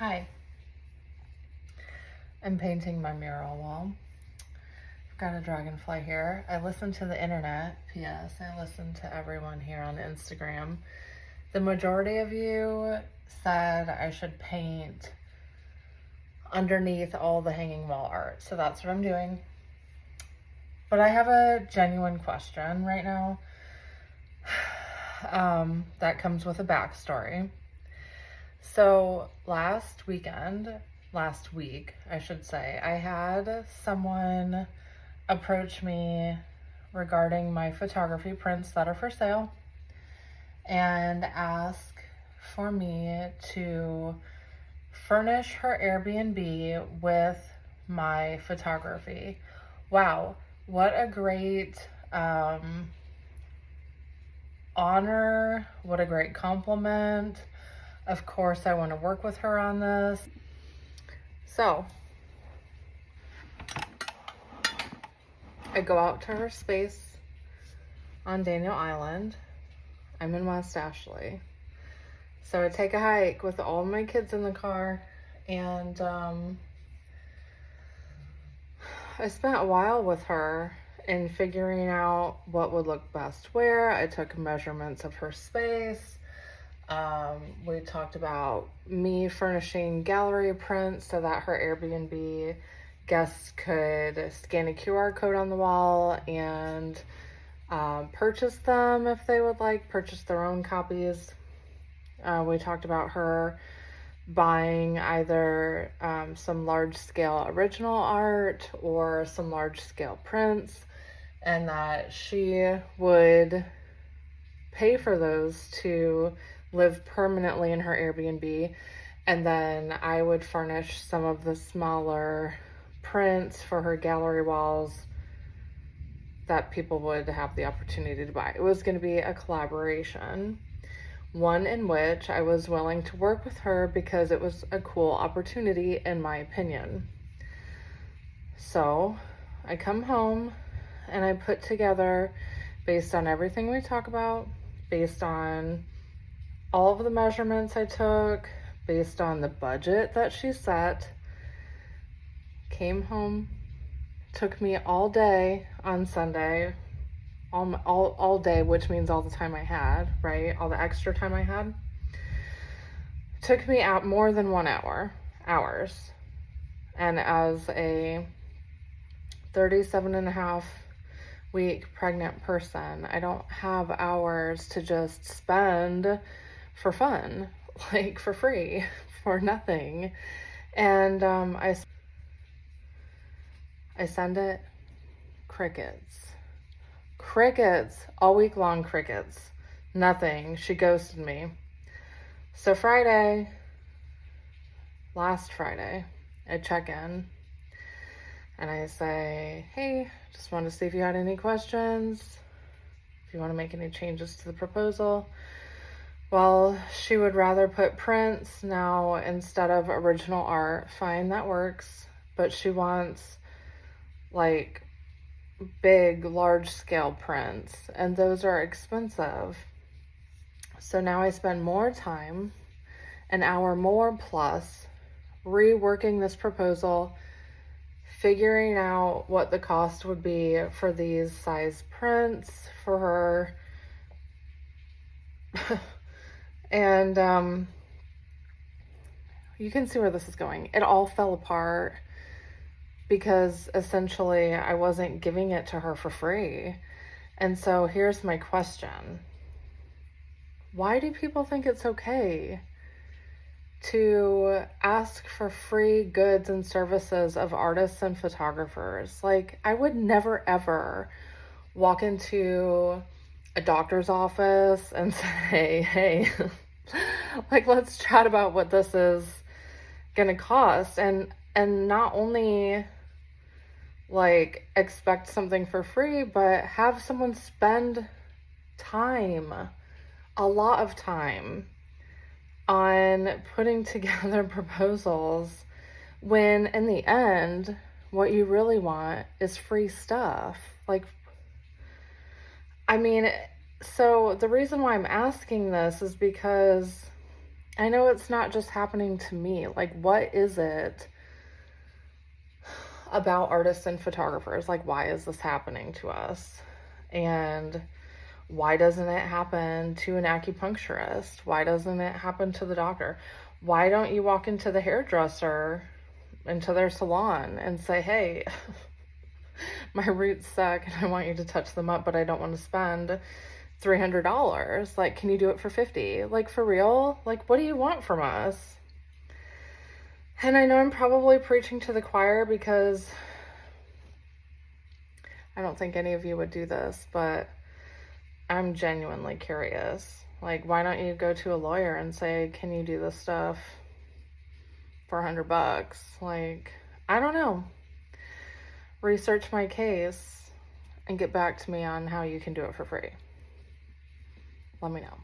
Hi, I'm painting my mural wall. I've got a dragonfly here. I listen to the internet. P.S. I listen to everyone here on Instagram. The majority of you said I should paint underneath all the hanging wall art. So that's what I'm doing. But I have a genuine question right now that comes with a backstory. So last week, I should say, I had someone approach me regarding my photography prints that are for sale and ask for me to furnish her Airbnb with my photography. Wow, what a great honor, what a great compliment. Of course, I want to work with her on this. So, I go out to her space on Daniel Island. I'm in West Ashley. So I take a hike with all my kids in the car, and I spent a while with her in figuring out what would look best where. I took measurements of her space. We talked about me furnishing gallery prints so that her Airbnb guests could scan a QR code on the wall and purchase them if they would like, purchase their own copies. We talked about her buying either some large-scale original art or some large-scale prints, and that she would pay for those to live permanently in her Airbnb, and then I would furnish some of the smaller prints for her gallery walls that people would have the opportunity to buy. It was going to be a collaboration, one in which I was willing to work with her because it was a cool opportunity in my opinion. So I come home and I put together, based on everything we talk about, based on all of the measurements I took, based on the budget that she set, came home, took me all day on Sunday, all day, which means all the time I had, right? All the extra time I had. Took me out more than 1 hours. And as a 37.5-week pregnant person, I don't have hours to just spend for fun, like for free, for nothing. And I send it, crickets, all week long, crickets, nothing. She ghosted me. So last Friday, I check in and I say, hey, just wanted to see if you had any questions, if you want to make any changes to the proposal. Well, she would rather put prints now instead of original art. Fine, that works. But she wants like big, large scale prints, and those are expensive. So now I spend more time, an hour more plus, reworking this proposal, figuring out what the cost would be for these size prints for her. And you can see where this is going. It all fell apart because essentially I wasn't giving it to her for free. And so here's my question. Why do people think it's okay to ask for free goods and services of artists and photographers? Like, I would never ever walk into a doctor's office and say, hey, like, let's chat about what this is gonna cost, and not only like expect something for free, but have someone spend time, a lot of time, on putting together proposals when in the end what you really want is free stuff. Like, I mean, so the reason why I'm asking this is because I know it's not just happening to me. Like, what is it about artists and photographers? Like, why is this happening to us? And why doesn't it happen to an acupuncturist? Why doesn't it happen to the doctor? Why don't you walk into the hairdresser, into their salon, and say, hey, my roots suck and I want you to touch them up, but I don't want to spend $300. Like, can you do it for 50? Like, for real? Like, what do you want from us? And I know I'm probably preaching to the choir because I don't think any of you would do this, but I'm genuinely curious. Like, why don't you go to a lawyer and say, can you do this stuff for $100? Like, I don't know. Research my case and get back to me on how you can do it for free. Let me know.